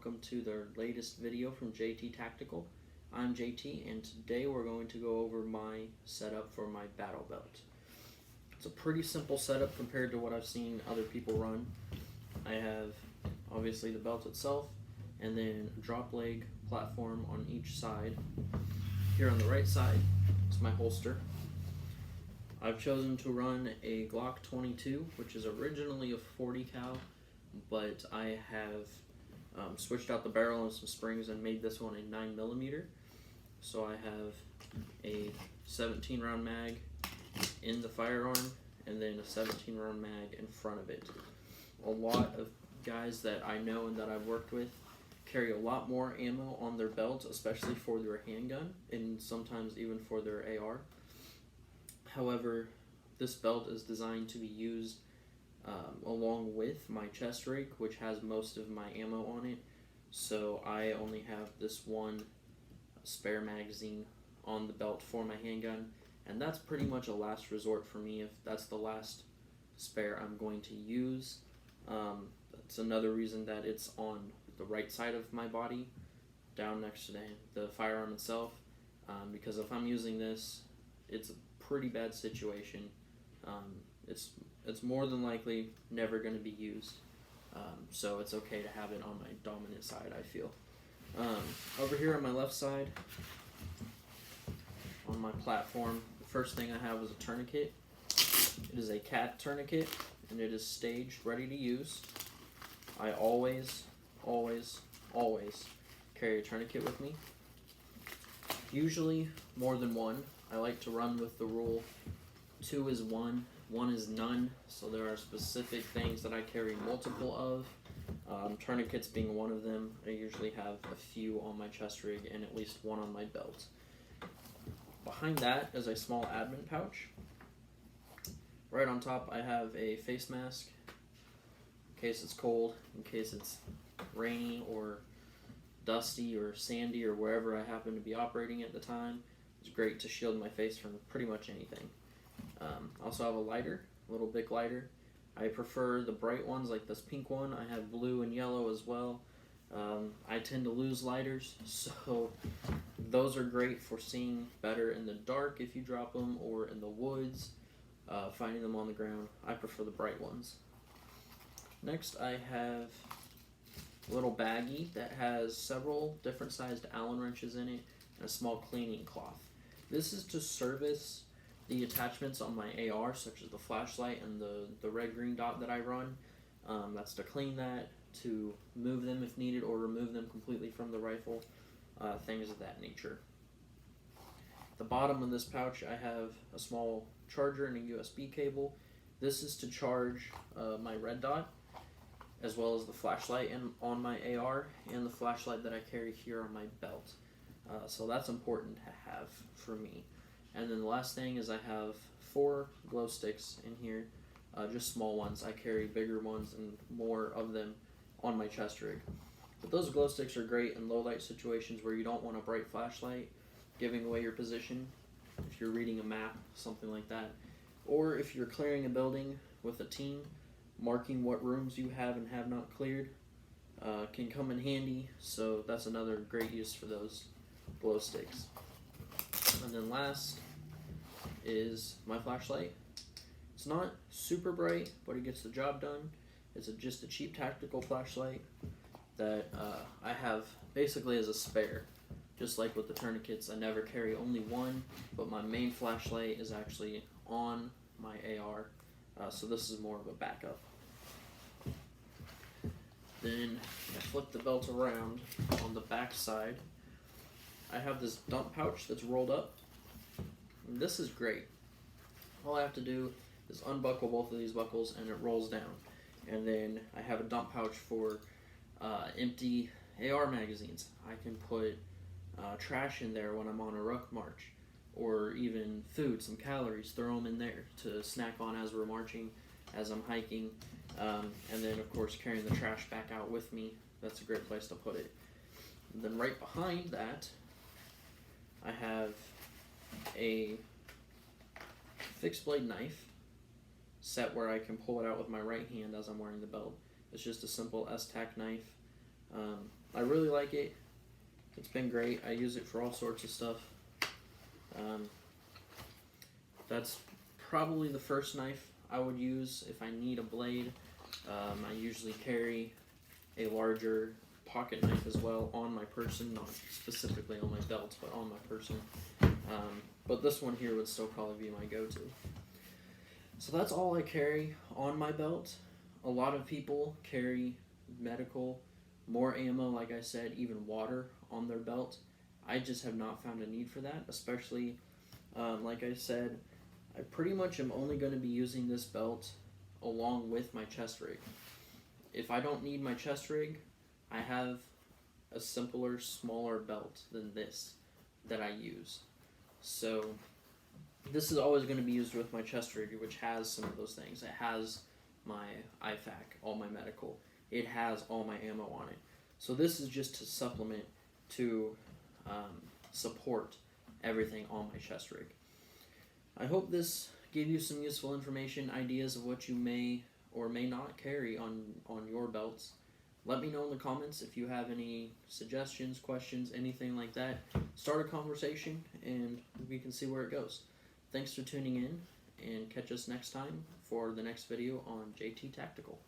welcome to the latest video from JT Tactical. I'm JT and today we're going to go over my setup for my battle belt. It's a pretty simple setup compared to what I've seen other people run. I have obviously the belt itself and then a drop leg platform on each side. Here on the right side is my holster. I've chosen to run a Glock 22, which is originally a 40 cal, but I have switched out the barrel and some springs and made this one a 9mm. So I have a 17 round mag in the firearm and then a 17 round mag in front of it. A lot of guys that I know and that I've worked with carry a lot more ammo on their belt, especially for their handgun and sometimes even for their AR. However, this belt is designed to be used along with my chest rig, which has most of my ammo on it. So I only have this one spare magazine on the belt for my handgun, and that's pretty much a last resort for me if that's the last spare I'm going to use. That's another reason that it's on the right side of my body, down next to the firearm itself, because if I'm using this, it's a pretty bad situation. It's more than likely never going to be used, so it's okay to have it on my dominant side, I feel. Over here on my left side, on my platform, the first thing I have is a tourniquet. It is a cat tourniquet, and it is staged, ready to use. I always carry a tourniquet with me. Usually more than one. I like to run with the rule 2 is 1, 1 is none, so there are specific things that I carry multiple of. Tourniquets being one of them. I usually have a few on my chest rig and at least one on my belt. Behind that is a small admin pouch. Right on top I have a face mask in case it's cold, in case it's rainy or dusty or sandy or wherever I happen to be operating at the time. It's great to shield my face from pretty much anything. I also have a lighter, a little Bic lighter. I prefer the bright ones like this pink one. I have blue and yellow as well. I tend to lose lighters, so those are great for seeing better in the dark if you drop them, or in the woods, finding them on the ground. I prefer the bright ones. Next I have a little baggie that has several different sized Allen wrenches in it and a small cleaning cloth. This is to service the attachments on my AR, such as the flashlight and the red-green dot that I run. That's to clean that, to move them if needed, or remove them completely from the rifle, things of that nature. At the bottom of this pouch I have a small charger and a USB cable. This is to charge my red dot, as well as the flashlight on my AR and the flashlight that I carry here on my belt. So that's important to have for me. And then the last thing is I have 4 glow sticks in here, just small ones. I carry bigger ones and more of them on my chest rig. But those glow sticks are great in low light situations where you don't want a bright flashlight giving away your position, if you're reading a map, something like that. Or if you're clearing a building with a team, marking what rooms you have and have not cleared can come in handy, so that's another great use for those glow sticks. And then last is my flashlight. It's not super bright, but it gets the job done. It's just a cheap tactical flashlight that I have basically as a spare. Just like with the tourniquets, I never carry only one, but my main flashlight is actually on my AR, so this is more of a backup. Then I flip the belt around. On the back side I have this dump pouch that's rolled up. And this is great. All I have to do is unbuckle both of these buckles and it rolls down. And then I have a dump pouch for empty AR magazines. I can put trash in there when I'm on a ruck march, or even food, some calories, throw them in there to snack on as we're marching, as I'm hiking. And then of course carrying the trash back out with me, that's a great place to put it. And then right behind that I have a fixed blade knife set where I can pull it out with my right hand as I'm wearing the belt. It's just a simple S-Tac knife. I really like it. It's been great. I use it for all sorts of stuff. That's probably the first knife I would use if I need a blade. I usually carry a larger pocket knife as well on my person, not specifically on my belt, but on my person. But this one here would still probably be my go-to. So that's all I carry on my belt. A lot of people carry medical, more ammo, like I said, even water on their belt. I just have not found a need for that, especially, like I said, I pretty much am only going to be using this belt along with my chest rig. If I don't need my chest rig, I have a simpler, smaller belt than this that I use. So this is always going to be used with my chest rig, which has some of those things. It has my IFAK, all my medical. It has all my ammo on it. So this is just to supplement, to support everything on my chest rig. I hope this gave you some useful information, ideas of what you may or may not carry on your belts. Let me know in the comments if you have any suggestions, questions, anything like that. Start a conversation and we can see where it goes. Thanks for tuning in, and catch us next time for the next video on JT Tactical.